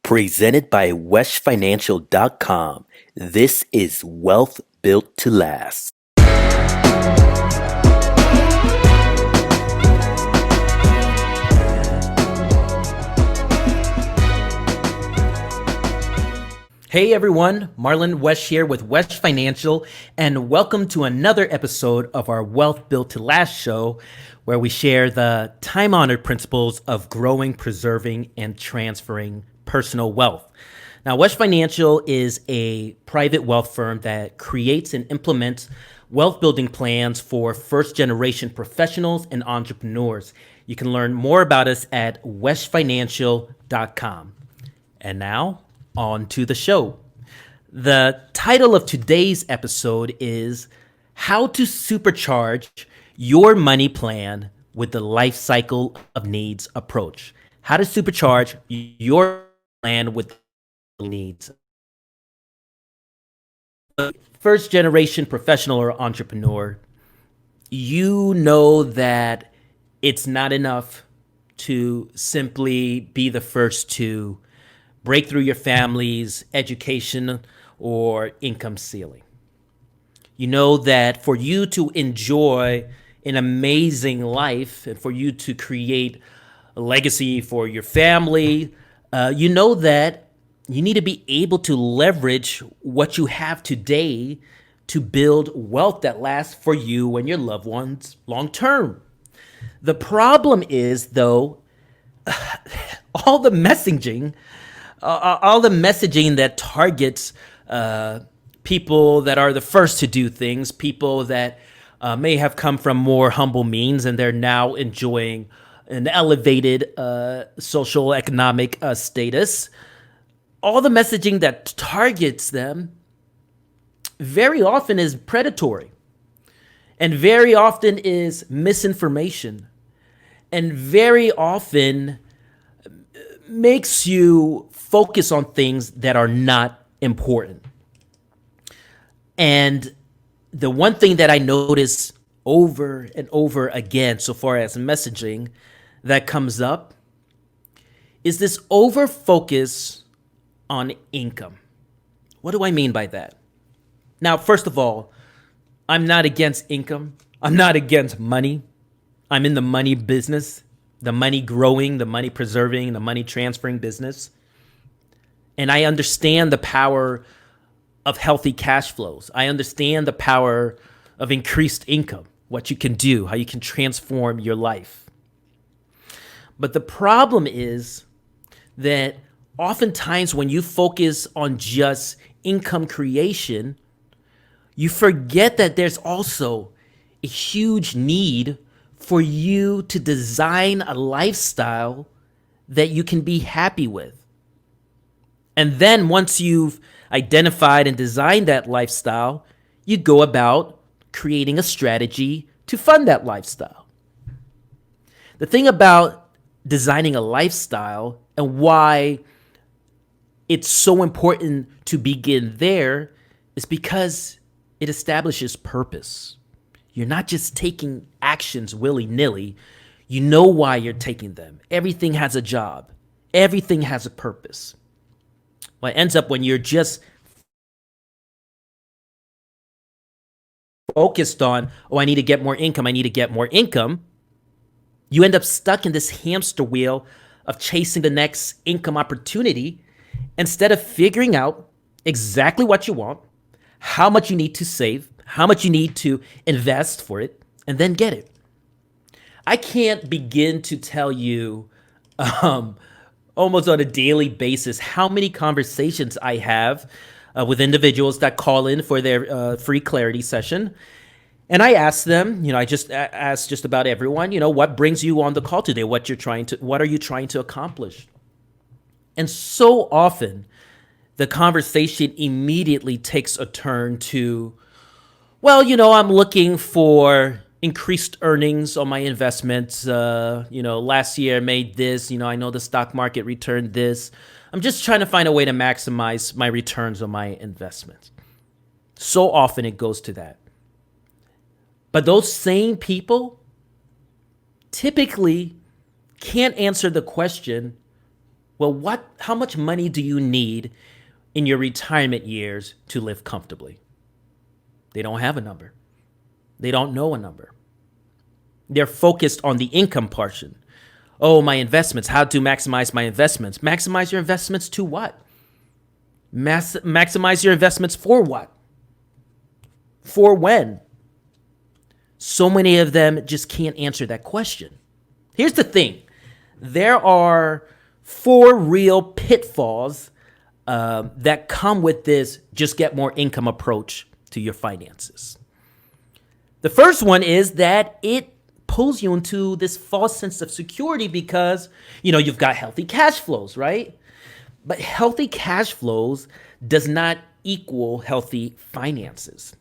Presented by weshfinancial.com. This is Wealth Built to Last. Hey everyone, Marlon Wesh here with Wesh Financial, and welcome to another episode of our Wealth Built to Last show, where we share the time-honored principles of growing, preserving, and transferring personal wealth. Now, Wesh Financial is a private wealth firm that creates and implements wealth building plans for first-generation professionals and entrepreneurs. You can learn more about us at weshfinancial.com. And now, on to the show. The title of today's episode is How to Supercharge Your Money Plan with the LifeCycle of Needs approach. How to supercharge your plan with needs. First generation professional or entrepreneur, you know that it's not enough to simply be the first to break through your family's education or income ceiling. You know that for you to enjoy an amazing life and for you to create a legacy for your family, you know that you need to be able to leverage what you have today to build wealth that lasts for you and your loved ones long term. The problem is, though, all the messaging that targets people that are the first to do things, people that may have come from more humble means and they're now enjoying an elevated social economic status. All the messaging that targets them very often is predatory and very often is misinformation and very often makes you focus on things that are not important. And the one thing that I notice over and over again, so far as messaging that comes up, is this over focus on income. What do I mean by that? Now, first of all, I'm not against income. I'm not against money. I'm in the money business, the money growing, the money preserving, the money transferring business. And I understand the power of healthy cash flows. I understand the power of increased income, what you can do, how you can transform your life. But the problem is that oftentimes when you focus on just income creation, you forget that there's also a huge need for you to design a lifestyle that you can be happy with. And then once you've identified and designed that lifestyle, you go about creating a strategy to fund that lifestyle. The thing about designing a lifestyle and why it's so important to begin there is because it establishes purpose. You're not just taking actions willy-nilly. You know why you're taking them. Everything has a job. Everything has a purpose. What ends up when you're just focused on, I need to get more income, you end up stuck in this hamster wheel of chasing the next income opportunity instead of figuring out exactly what you want, how much you need to save, how much you need to invest for it, and then get it. I can't begin to tell you almost on a daily basis how many conversations I have with individuals that call in for their free clarity session. And I ask them, I just ask just about everyone, what brings you on the call today? What are you trying to accomplish? And so often the conversation immediately takes a turn to, I'm looking for increased earnings on my investments. Last year I made this, I know the stock market returned this. I'm just trying to find a way to maximize my returns on my investments. So often it goes to that. But those same people typically can't answer the question, Well, how much money do you need in your retirement years to live comfortably? They don't have a number. They don't know a number. They're focused on the income portion. Oh, my investments. How to maximize my investments? Maximize your investments to what? Maximize your investments for what? For when? So many of them just can't answer that question. Here's the thing. There are 4 real pitfalls that come with this just get more income approach to your finances. The first one is that it pulls you into this false sense of security because, you've got healthy cash flows, right? But healthy cash flows does not equal healthy finances.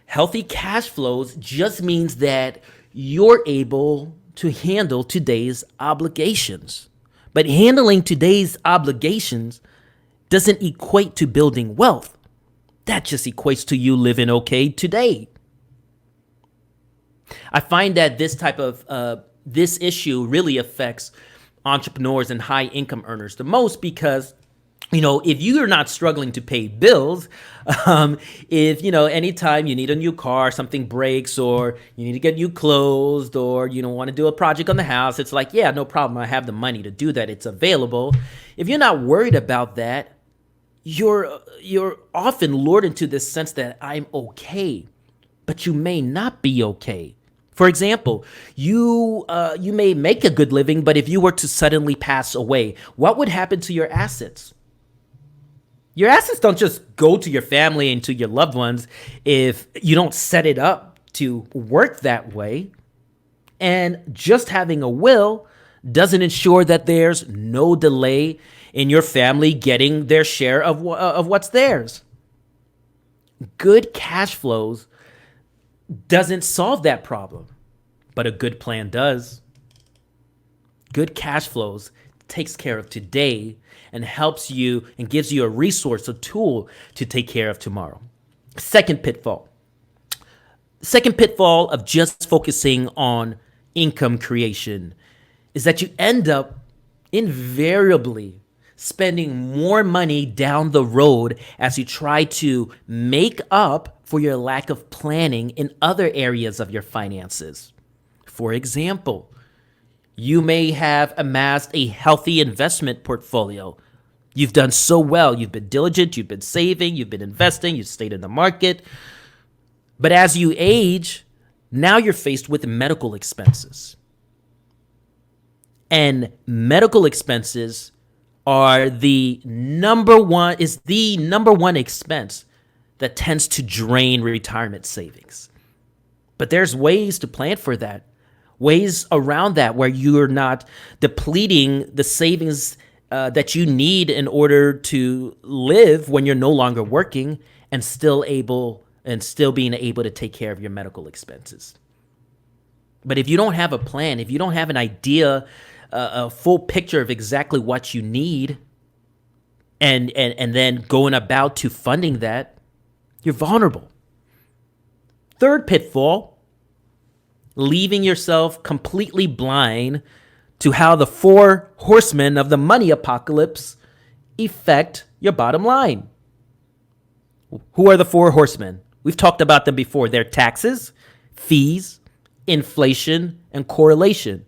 Healthy cash flows just means that you're able to handle today's obligations. But handling today's obligations doesn't equate to building wealth. That just equates to you living okay today. I find that this issue really affects entrepreneurs and high income earners the most because, if you are not struggling to pay bills, if, anytime you need a new car, something breaks, or you need to get new clothes, or you don't want to do a project on the house, it's like, yeah, no problem. I have the money to do that. It's available. If you're not worried about that, you're often lured into this sense that I'm okay, but you may not be okay. For example, you may make a good living, but if you were to suddenly pass away, what would happen to your assets? Your assets don't just go to your family and to your loved ones if you don't set it up to work that way. And just having a will doesn't ensure that there's no delay in your family getting their share of what's theirs. Good cash flows doesn't solve that problem, but a good plan does. Good cash flows takes care of today and helps you and gives you a resource, a tool to take care of tomorrow. Second pitfall of just focusing on income creation is that you end up invariably spending more money down the road as you try to make up for your lack of planning in other areas of your finances. For example, you may have amassed a healthy investment portfolio. You've done so well. You've been diligent, you've been saving, you've been investing, you've stayed in the market. But as you age, now you're faced with medical expenses. And medical expenses are the number one expense that tends to drain retirement savings. But there's ways to plan for that, ways around that where you're not depleting the savings that you need in order to live when you're no longer working and still being able to take care of your medical expenses. But if you don't have a plan, if you don't have an idea, a full picture of exactly what you need, and then going about to funding that, you're vulnerable. Third pitfall, leaving yourself completely blind to how the 4 horsemen of the money apocalypse affect your bottom line. Who are the 4 horsemen? We've talked about them before. They're taxes, fees, inflation, and correlation.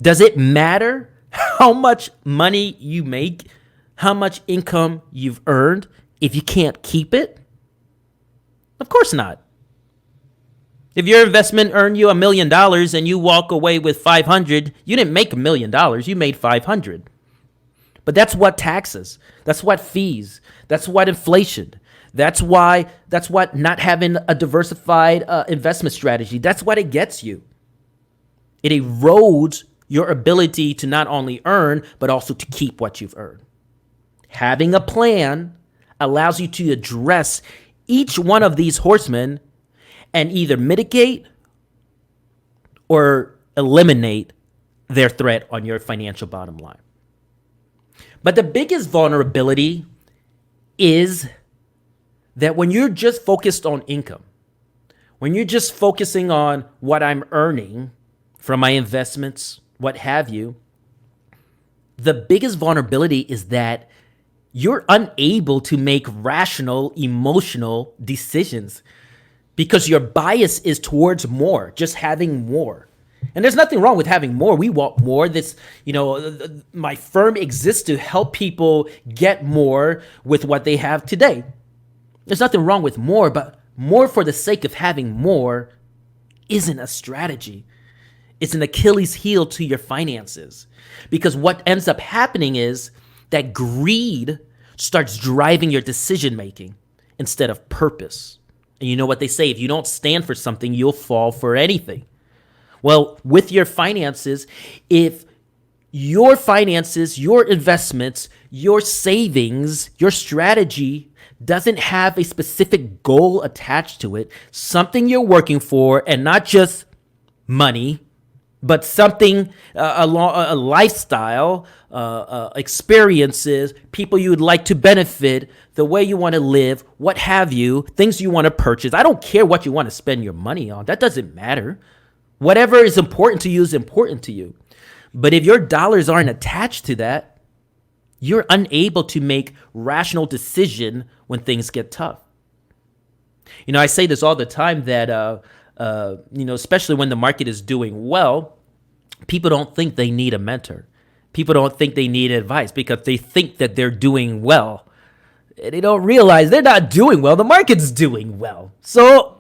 Does it matter how much money you make, how much income you've earned, if you can't keep it? Of course not. If your investment earned you $1 million and you walk away with 500, you didn't make $1 million, you made 500. But that's what taxes, that's what fees, that's what inflation, that's what not having a diversified investment strategy, that's what it gets you. It erodes your ability to not only earn, but also to keep what you've earned. Having a plan allows you to address each one of these horsemen and either mitigate or eliminate their threat on your financial bottom line. But the biggest vulnerability is that when you're just focused on income, when you're just focusing on what I'm earning from my investments, what have you, The biggest vulnerability is that you're unable to make rational, emotional decisions because your bias is towards more, just having more. And there's nothing wrong with having more. We want more. My firm exists to help people get more with what they have today. There's nothing wrong with more, but more for the sake of having more isn't a strategy. It's an Achilles heel to your finances. Because what ends up happening is that greed starts driving your decision making instead of purpose. And you know what they say, if you don't stand for something, you'll fall for anything. Well, with your finances, if your finances, your investments, your savings, your strategy doesn't have a specific goal attached to it, something you're working for, and not just money, but something along a lifestyle, experiences, people you would like to benefit, the way you want to live, what have you, things you want to purchase. I don't care what you want to spend your money on. That doesn't matter. Whatever is important to you is important to you. But if your dollars aren't attached to that, you're unable to make rational decision when things get tough. I say this all the time that, especially when the market is doing well, people don't think they need a mentor. People don't think they need advice because they think that they're doing well. They don't realize they're not doing well. The market's doing well. So,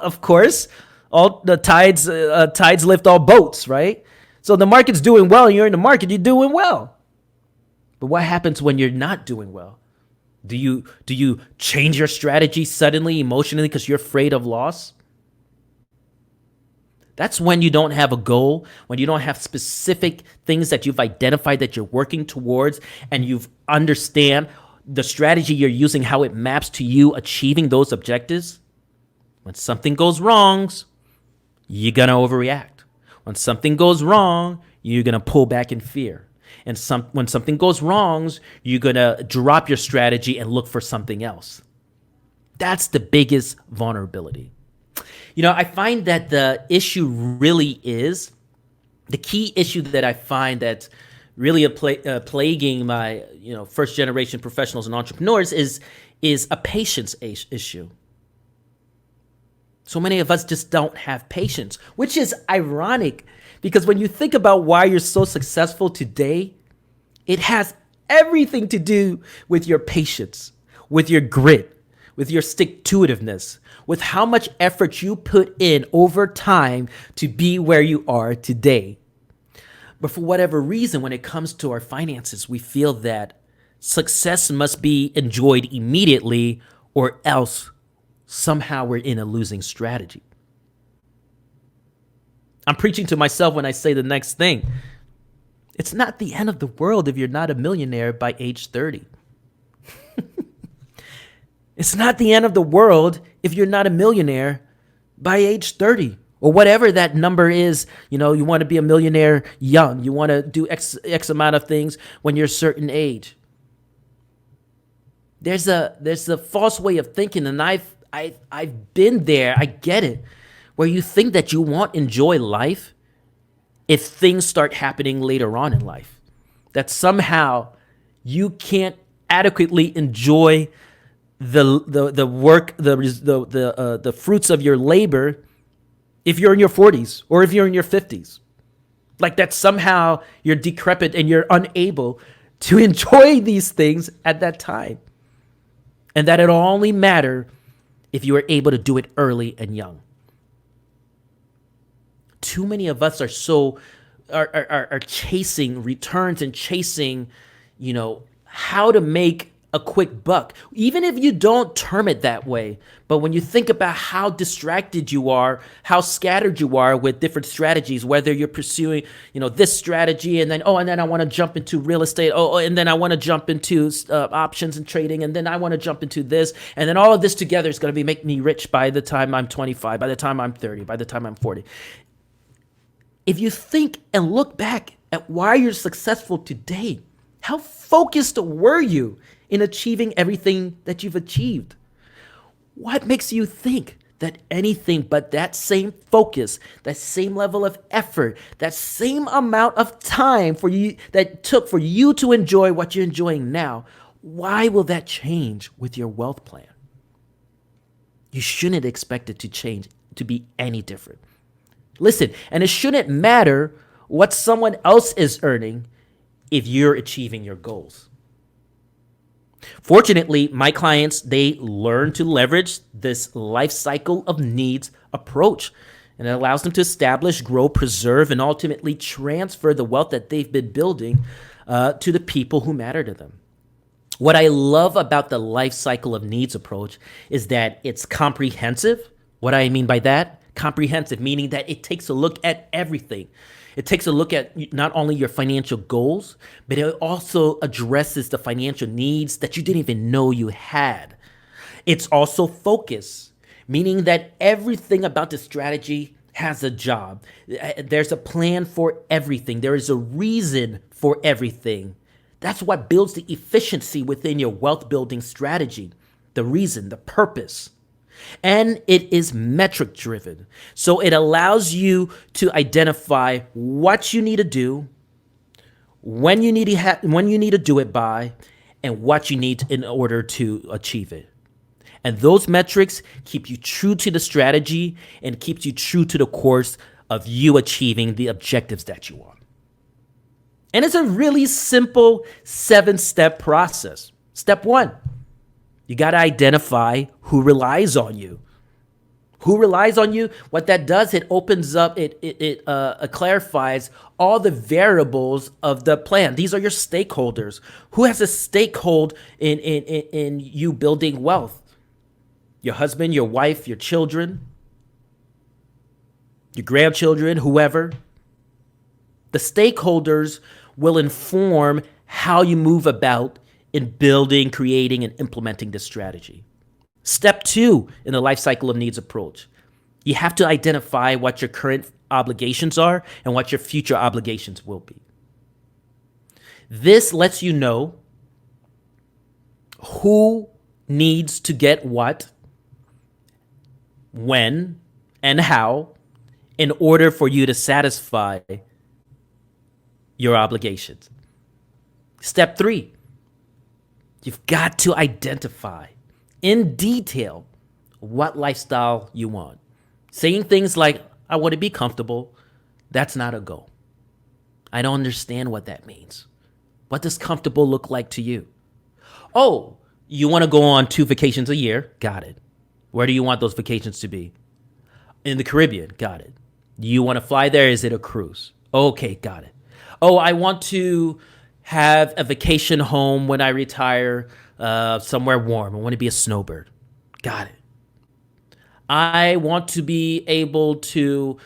of course, all the tides lift all boats, right? So the market's doing well, and you're in the market, you're doing well. But what happens when you're not doing well? Do you change your strategy suddenly, emotionally, because you're afraid of loss? That's when you don't have a goal, when you don't have specific things that you've identified that you're working towards, and you've understand the strategy you're using, how it maps to you achieving those objectives. When something goes wrong, you're going to overreact. When something goes wrong, you're going to pull back in fear. And when something goes wrong, you're going to drop your strategy and look for something else. That's the biggest vulnerability. I find that the issue really is, the key issue that I find that's really plaguing my first generation professionals and entrepreneurs is a patience issue. So many of us just don't have patience, which is ironic because when you think about why you're so successful today, it has everything to do with your patience, with your grit, with your stick-to-itiveness, with how much effort you put in over time to be where you are today. But for whatever reason, when it comes to our finances, we feel that success must be enjoyed immediately or else somehow we're in a losing strategy. I'm preaching to myself when I say the next thing. It's not the end of the world if you're not a millionaire by age 30. It's not the end of the world if you're not a millionaire by age 30 or whatever that number is. You want to be a millionaire young. You want to do X amount of things when you're a certain age. There's a false way of thinking, and I've been there. I get it, where you think that you won't enjoy life if things start happening later on in life. That somehow you can't adequately enjoy the work, the fruits of your labor if you're in your 40s or if you're in your 50s. Like that somehow you're decrepit and you're unable to enjoy these things at that time. And that it'll only matter if you are able to do it early and young. Too many of us are chasing returns and chasing, how to make a quick buck, even if you don't term it that way. But when you think about how distracted you are, how scattered you are with different strategies, whether you're pursuing, this strategy and then I want to jump into real estate. And then I want to jump into options and trading. And then I want to jump into this. And then all of this together is going to make me rich by the time I'm 25, by the time I'm 30, by the time I'm 40. If you think and look back at why you're successful today, how focused were you in achieving everything that you've achieved? What makes you think that anything but that same focus, that same level of effort, that same amount of time for you that took for you to enjoy what you're enjoying now, why will that change with your wealth plan? You shouldn't expect it to change, to be any different. Listen, and it shouldn't matter what someone else is earning if you're achieving your goals. Fortunately, my clients, they learn to leverage this life cycle of needs approach, and it allows them to establish, grow, preserve, and ultimately transfer the wealth that they've been building to the people who matter to them. What I love about the life cycle of needs approach is that it's comprehensive. What do I mean by that? Comprehensive, meaning that it takes a look at everything. It takes a look at not only your financial goals, but it also addresses the financial needs that you didn't even know you had. It's also focus, meaning that everything about the strategy has a job. There's a plan for everything. There is a reason for everything. That's what builds the efficiency within your wealth building strategy. The reason, the purpose. And it is metric driven. So it allows you to identify what you need to do, when you need to do it by, and what you need in order to achieve it. And those metrics keep you true to the strategy and keeps you true to the course of you achieving the objectives that you want. And it's a really simple 7-step process. Step 1. You got to identify who relies on you. Who relies on you? What that does, it opens up, it clarifies all the variables of the plan. These are your stakeholders. Who has a stakehold in you building wealth? Your husband, your wife, your children, your grandchildren, whoever. The stakeholders will inform how you move about in building, creating, and implementing this strategy. Step 2 in the life cycle of needs approach. You have to identify what your current obligations are and what your future obligations will be. This lets you know who needs to get what, when, and how in order for you to satisfy your obligations. Step 3. You've got to identify in detail what lifestyle you want. Saying things like, I want to be comfortable, that's not a goal. I don't understand what that means. What does comfortable look like to you? Oh, you want to go on 2 vacations a year? Got it. Where do you want those vacations to be? In the Caribbean? Got it. Do you want to fly there? Is it a cruise? Okay, got it. Oh, I want to have a vacation home when I retire, somewhere warm. I want to be a snowbird. Got it. I want to be able to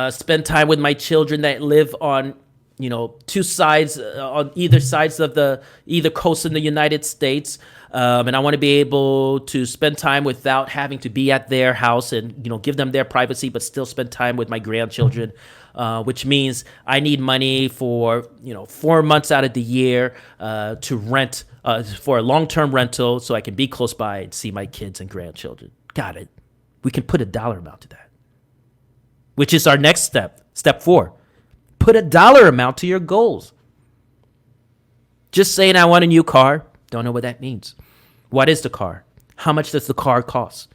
spend time with my children that live on, 2 sides, on either sides of either coast in the United States. And I want to be able to spend time without having to be at their house and, give them their privacy, but still spend time with my grandchildren. Which means I need money for 4 months out of the year to rent for a long-term rental so I can be close by and see my kids and grandchildren. Got it. We can put a dollar amount to that, which is our next step. Step 4, put a dollar amount to your goals. Just saying I want a new car, don't know what that means. What is the car? How much does the car cost?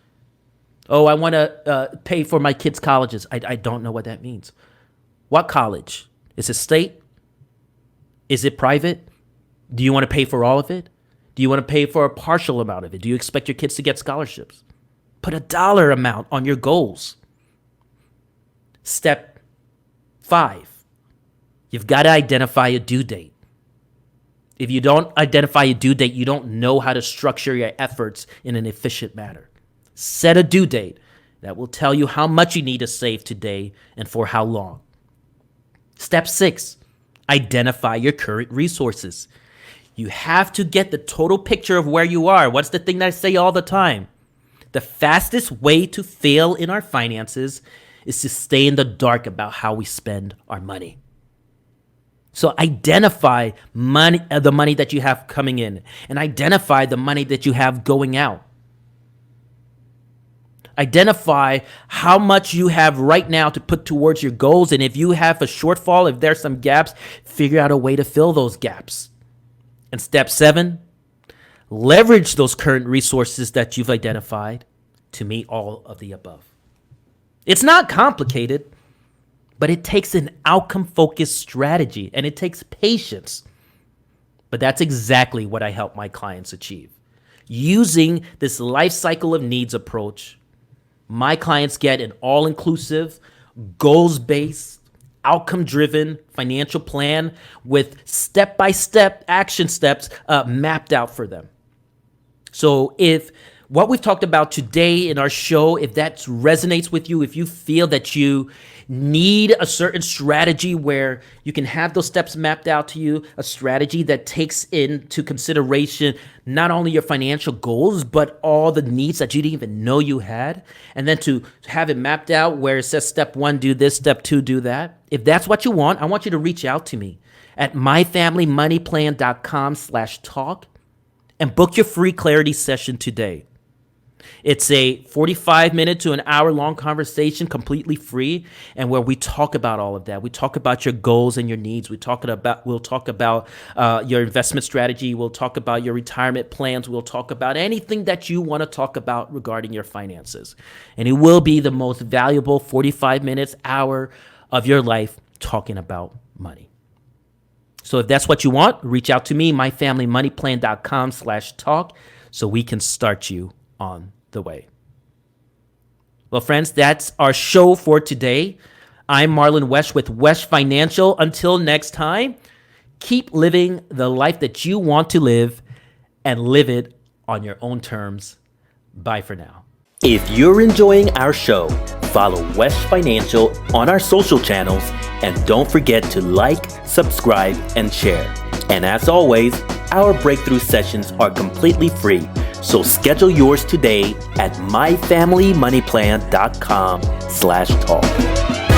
Oh, I want to pay for my kids' colleges. I don't know what that means. What college? Is it state? Is it private? Do you want to pay for all of it? Do you want to pay for a partial amount of it? Do you expect your kids to get scholarships? Put a dollar amount on your goals. Step 5, you've got to identify a due date. If you don't identify a due date, you don't know how to structure your efforts in an efficient manner. Set a due date that will tell you how much you need to save today and for how long. Step 6, identify your current resources. You have to get the total picture of where you are. What's the thing that I say all the time? The fastest way to fail in our finances is to stay in the dark about how we spend our money. So identify the money that you have coming in and identify the money that you have going out. Identify how much you have right now to put towards your goals. And if you have a shortfall, if there's some gaps, figure out a way to fill those gaps. And step 7, leverage those current resources that you've identified to meet all of the above. It's not complicated, but it takes an outcome-focused strategy and it takes patience. But that's exactly what I help my clients achieve. Using this life cycle of needs approach, my clients get an all-inclusive, goals-based, outcome-driven financial plan with step-by-step action steps mapped out for them. So if what we've talked about today in our show, if that resonates with you, if you feel that you need a certain strategy where you can have those steps mapped out to you, a strategy that takes into consideration not only your financial goals, but all the needs that you didn't even know you had, and then to have it mapped out where it says step 1, do this, step 2, do that. If that's what you want, I want you to reach out to me at myfamilymoneyplan.com/talk and book your free clarity session today. It's a 45-minute to an hour-long conversation, completely free, and where we talk about all of that. We talk about your goals and your needs. We'll talk about your investment strategy. We'll talk about your retirement plans. We'll talk about anything that you want to talk about regarding your finances. And it will be the most valuable 45 minutes, hour of your life talking about money. So if that's what you want, reach out to me, myfamilymoneyplan.com/talk, so we can start you on the way. Well, friends, that's our show for today. I'm Marlon Wesh with Wesh Financial. Until next time, keep living the life that you want to live and live it on your own terms. Bye for now. If you're enjoying our show, follow Wesh Financial on our social channels and don't forget to like, subscribe, and share. And as always, our breakthrough sessions are completely free. So schedule yours today at myfamilymoneyplan.com/talk.